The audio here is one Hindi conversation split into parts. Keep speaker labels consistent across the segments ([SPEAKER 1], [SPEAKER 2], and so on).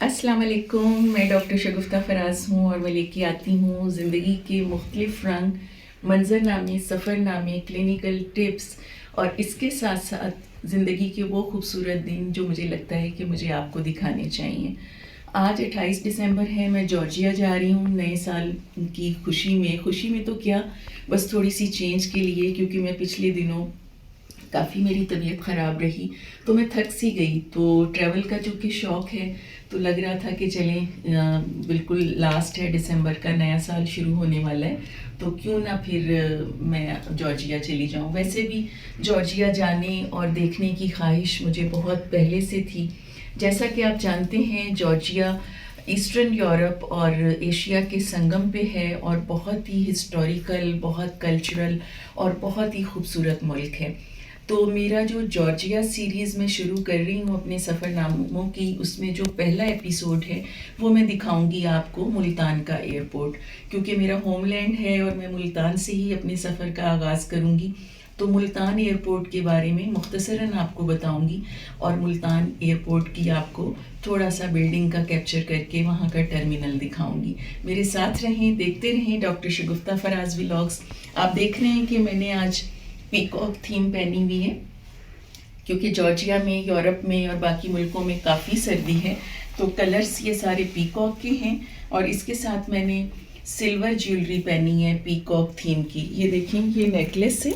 [SPEAKER 1] अस्सलाम वालेकुम। मैं डॉक्टर शगुफ्ता फराज हूँ और मैं लेके आती हूँ ज़िंदगी के मुख्तलिफ़ रंग, मंज़रनामे, सफ़रनामे, क्लिनिकल टिप्स और इसके साथ साथ ज़िंदगी के वो खूबसूरत दिन जो मुझे लगता है कि मुझे आपको दिखाने चाहिए। आज 28 दिसंबर है, मैं जॉर्जिया जा रही हूँ नए साल की खुशी में तो क्या, बस थोड़ी सी चेंज के लिए, क्योंकि मैं पिछले दिनों काफ़ी मेरी तबीयत ख़राब रही तो मैं थक सी गई। तो ट्रैवल का चूँकि शौक़ है तो लग रहा था कि चलें, बिल्कुल लास्ट है दिसंबर का, नया साल शुरू होने वाला है, तो क्यों ना फिर मैं जॉर्जिया चली जाऊं। वैसे भी जॉर्जिया जाने और देखने की ख्वाहिश मुझे बहुत पहले से थी। जैसा कि आप जानते हैं, जॉर्जिया ईस्टर्न यूरोप और एशिया के संगम पे है और बहुत ही हिस्टोरिकल, बहुत कल्चरल और बहुत ही खूबसूरत मुल्क है। तो मेरा जो जॉर्जिया सीरीज़ में शुरू कर रही हूँ अपने सफ़रनामों की, उसमें जो पहला एपिसोड है वो मैं दिखाऊंगी आपको मुल्तान का एयरपोर्ट, क्योंकि मेरा होमलैंड है और मैं मुल्तान से ही अपने सफ़र का आगाज़ करूँगी। तो मुल्तान एयरपोर्ट के बारे में मुख्तसरन आपको बताऊंगी और मुल्तान एयरपोर्ट की आपको थोड़ा सा बिल्डिंग का कैप्चर करके वहाँ का टर्मिनल दिखाऊंगी। मेरे साथ रहें, देखते रहें डॉक्टर शगुफ्ता फराज व्लॉग्स। आप देख रहे हैं कि मैंने आज पीकॉक थीम पहनी हुई है, क्योंकि जॉर्जिया में, यूरोप में और बाकी मुल्कों में काफ़ी सर्दी है, तो कलर्स ये सारे पीकॉक के हैं। और इसके साथ मैंने सिल्वर ज्वेलरी पहनी है पीकॉक थीम की। ये देखें, ये नेकलेस है।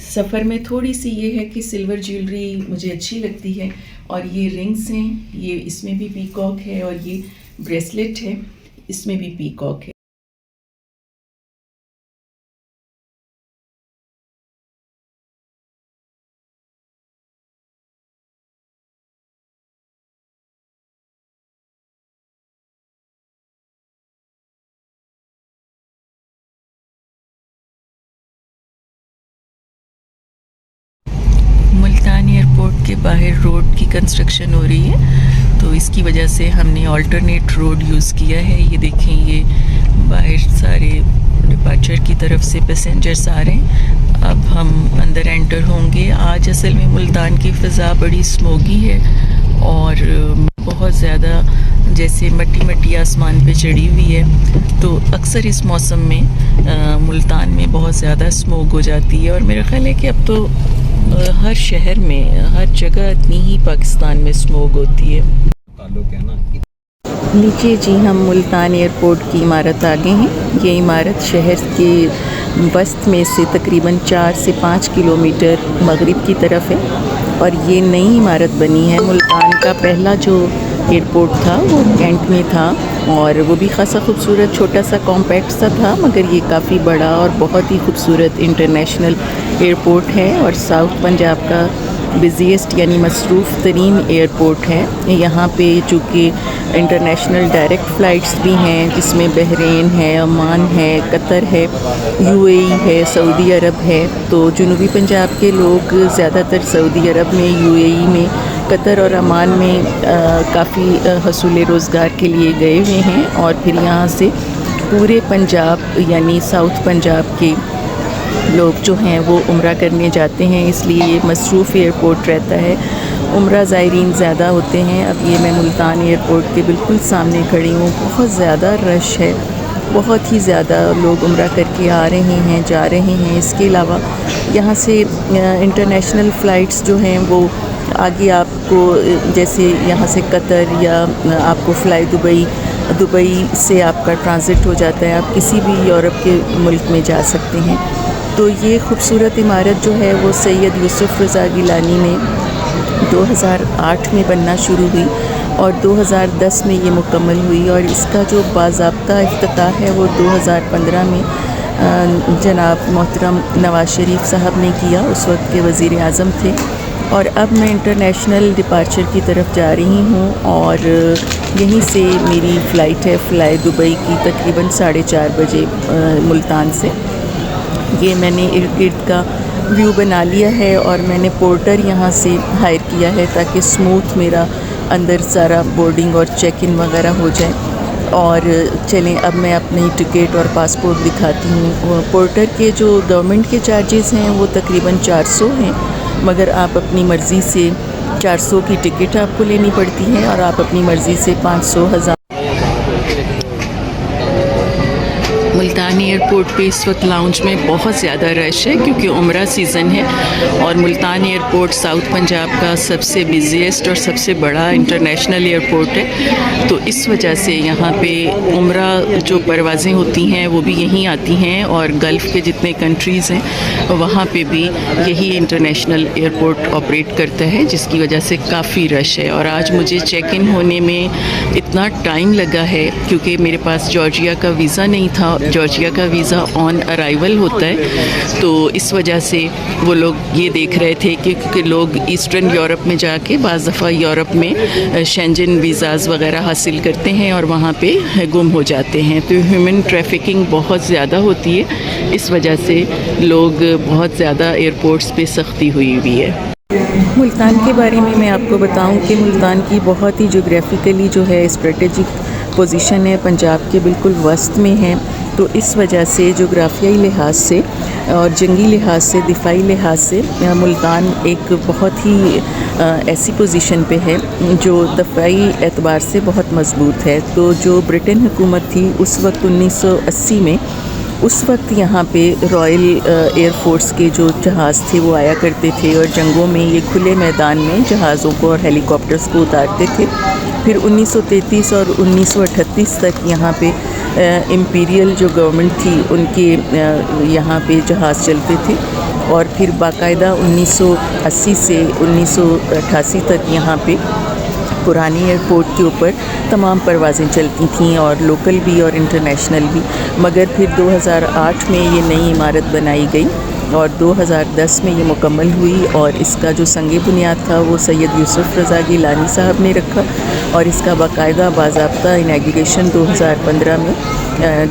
[SPEAKER 1] सफ़र में थोड़ी सी ये है कि सिल्वर ज्वेलरी मुझे अच्छी लगती है। और ये रिंग्स हैं, ये इसमें भी पीकॉक है, और ये ब्रेसलेट है, इसमें भी पीकॉक है। मुल्तान एयरपोर्ट के बाहर रोड की कंस्ट्रक्शन हो रही है, तो इसकी वजह से हमने ऑल्टरनेट रोड यूज़ किया है। ये देखें, ये बाहर सारे डिपार्चर की तरफ से पैसेंजर्स आ रहे हैं। अब हम अंदर एंटर होंगे। आज असल में मुल्तान की फ़ज़ा बड़ी स्मोगी है और बहुत ज़्यादा जैसे मट्टी मट्टी आसमान पे चढ़ी हुई है, तो अक्सर इस मौसम में मुल्तान में बहुत ज़्यादा स्मोक हो जाती है। और मेरा ख्याल है कि अब तो हर शहर में, हर जगह इतनी ही पाकिस्तान में स्मोक होती है। नीचे जी हम मुल्तान एयरपोर्ट की इमारत आ गए हैं। ये इमारत शहर के वस्त में से तकरीबन 4 से 5 किलोमीटर मगरिब की तरफ है और ये नई इमारत बनी है। मुल्तान का पहला जो एयरपोर्ट था वो कैंट में था और वो भी खासा खूबसूरत, छोटा सा कॉम्पैक्ट सा था, मगर ये काफ़ी बड़ा और बहुत ही खूबसूरत इंटरनेशनल एयरपोर्ट है और साउथ पंजाब का बिज़ीएस्ट यानी मसरूफ़ तरीन एयरपोर्ट है। यहाँ पे चूँकि इंटरनेशनल डायरेक्ट फ़्लाइट्स भी हैं, जिसमें बहरीन है, ओमान है, कतर है, यूएई है, सऊदी अरब है। तो जनूबी पंजाब के लोग ज़्यादातर सऊदी अरब में, यूएई में, कतर और ओमान में काफ़ी हसूल रोज़गार के लिए गए हुए हैं और फिर यहाँ से पूरे पंजाब यानी साउथ पंजाब के लोग जो हैं वो उम्रा करने जाते हैं, इसलिए ये मसरूफ़ एयरपोर्ट रहता है। उम्रा ज़ायरीन ज़्यादा होते हैं। अब ये मैं मुल्तान एयरपोर्ट के बिल्कुल सामने खड़ी हूँ। बहुत ज़्यादा रश है, बहुत ही ज़्यादा लोग उम्रा करके आ रहे हैं, जा रहे हैं। इसके अलावा यहाँ से इंटरनेशनल फ़्लाइट्स जो हैं वो आगे आपको, जैसे यहाँ से कतर या आपको फ़्लाई दुबई से आपका ट्रांज़िट हो जाता है, आप किसी भी यूरोप के मुल्क में जा सकते हैं। तो ये खूबसूरत इमारत जो है वो सैयद यूसुफ़ रज़ा गिलानी ने 2008 में बनना शुरू हुई और 2010 में ये मुकम्मल हुई और इसका जो बाज़ाब्ता इफ्तिताह है वो 2015 में जनाब मोहतरम नवाज़ शरीफ साहब ने किया, उस वक्त के वज़ीर आज़म थे। और अब मैं इंटरनेशनल डिपार्चर की तरफ जा रही हूँ और यहीं से मेरी फ़्लाइट है फ़्लाई दुबई की, तकरीबन 4:30 बजे मुल्तान से। ये मैंने इर्द गिर्द का व्यू बना लिया है और मैंने पोर्टर यहाँ से हायर किया है ताकि स्मूथ मेरा अंदर सारा बोर्डिंग और चेक इन वगैरह हो जाए। और चलें, अब मैं अपनी टिकट और पासपोर्ट दिखाती हूँ। पोर्टर के जो गवर्नमेंट के चार्जेस हैं वो तकरीबन 400 हैं, मगर आप अपनी मर्ज़ी से 400 की टिकट आपको लेनी पड़ती है और आप अपनी मर्ज़ी से 500, 1000। मुल्तान एयरपोर्ट पे इस वक्त लाउंज में बहुत ज़्यादा रश है क्योंकि उम्रा सीज़न है और मुल्तान एयरपोर्ट साउथ पंजाब का सबसे बिज़ीएस्ट और सबसे बड़ा इंटरनेशनल एयरपोर्ट है। तो इस वजह से यहाँ पे उम्रा जो परवाज़ें होती हैं वो भी यहीं आती हैं और गल्फ़ के जितने कंट्रीज़ हैं वहाँ पे भी यही इंटरनेशनल एयरपोर्ट ऑपरेट करता है, जिसकी वजह से काफ़ी रश है। और आज मुझे चेक इन होने में इतना टाइम लगा है क्योंकि मेरे पास जॉर्जिया का वीज़ा नहीं था। जॉर्जिया का वीज़ा ऑन अराइवल होता है, तो इस वजह से वो लोग ये देख रहे थे कि क्योंकि लोग ईस्टर्न यूरोप में जाके बाज़ दफ़ा यूरोप में शेंजन वीज़ाज़ वगैरह हासिल करते हैं और वहाँ पे गुम हो जाते हैं। तो ह्यूमन ट्रैफिकिंग बहुत ज़्यादा होती है, इस वजह से लोग बहुत ज़्यादा एयरपोर्ट्स पे सख्ती हुई हुई है। मुल्तान के बारे में मैं आपको बताऊं कि मुल्तान की बहुत ही जोग्राफिकली जो है स्ट्रेटेजिक पोजीशन है, पंजाब के बिल्कुल वस्त में है। तो इस वजह से जोग्राफियाई लिहाज से और जंगी लिहाज से, दिफाई लिहाज से मुल्तान एक बहुत ही ऐसी पोजीशन पे है जो दफ़ाई एतबार से बहुत मज़बूत है। तो जो ब्रिटेन हुकूमत थी उस वक्त 1980 में, उस वक्त यहाँ पे रॉयल एयर फोर्स के जो जहाज़ थे वो आया करते थे और जंगों में ये खुले मैदान में जहाज़ों को और हेलीकॉप्टर्स को उतारते थे। फिर 1933 और 1938 तक यहाँ पे इम्पीरियल जो गवर्नमेंट थी उनके यहाँ पे जहाज़ चलते थे और फिर बाकायदा 1980 से 1988 तक यहाँ पे पुरानी एयरपोर्ट के ऊपर तमाम परवाज़ें चलती थीं और लोकल भी और इंटरनेशनल भी। मगर फिर 2008 में ये नई इमारत बनाई गई और 2010 में ये मुकम्मल हुई और इसका जो संग बुनियाद था वो सैयद यूसुफ रज़ा गिलानी साहब ने रखा और इसका बाकायदा बाज़ाब्ता इनॉग्रेशन 2015 में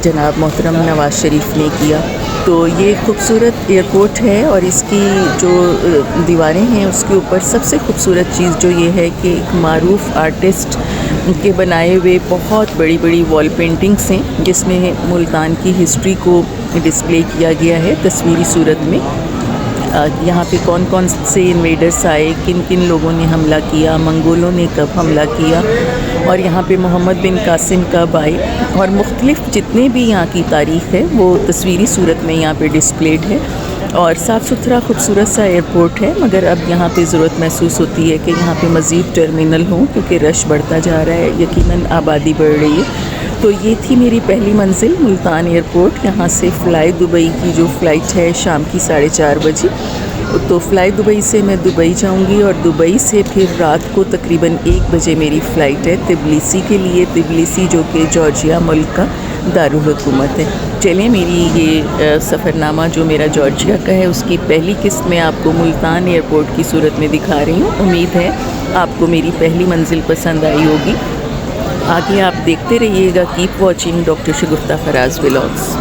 [SPEAKER 1] जनाब मोहतरम नवाज़ शरीफ ने किया। तो ये खूबसूरत एयरपोर्ट है और इसकी जो दीवारें हैं उसके ऊपर सबसे खूबसूरत चीज़ जो ये है कि एक मारूफ़ आर्टिस्ट के बनाए हुए बहुत बड़ी बड़ी वॉल पेंटिंग्स हैं जिसमें मुल्तान की हिस्ट्री को डिस्प्ले किया गया है तस्वीरी सूरत में। यहाँ पे कौन कौन से इन्वेडर्स आए, किन किन लोगों ने हमला किया, मंगोलों ने कब हमला किया और यहाँ पे मोहम्मद बिन कासिम कब आए और मुख्तलिफ़ जितने भी यहाँ की तारीख़ है वो तस्वीरी सूरत में यहाँ पे डिस्प्लेड है। और साफ़ सुथरा खूबसूरत सा एयरपोर्ट है, मगर अब यहाँ पे ज़रूरत महसूस होती है कि यहाँ पे मज़ीद टर्मिनल हों क्योंकि रश बढ़ता जा रहा है, यकीनन आबादी बढ़ रही है। तो ये थी मेरी पहली मंजिल मुल्तान एयरपोर्ट। यहाँ से फ़्लाई दुबई की जो फ़्लाइट है शाम की 4:30 बजे, तो फ़्लाई दुबई से मैं दुबई जाऊँगी और दुबई से फिर रात को तकरीबन 1 बजे मेरी फ़्लाइट है तिबलिसी के लिए। तिबलिसी जो कि जॉर्जिया मुल्क का दारुल हुकूमत है। चलें, मेरी ये सफ़रनामा जो मेरा जॉर्जिया का है उसकी पहली किस्त मैं आपको मुल्तान एयरपोर्ट की सूरत में दिखा रही हूँ। उम्मीद है आपको मेरी पहली मंजिल पसंद आई होगी। आगे आप देखते रहिएगा। कीप वॉचिंग डॉक्टर शगुफ्ता फराज व्लॉग्स।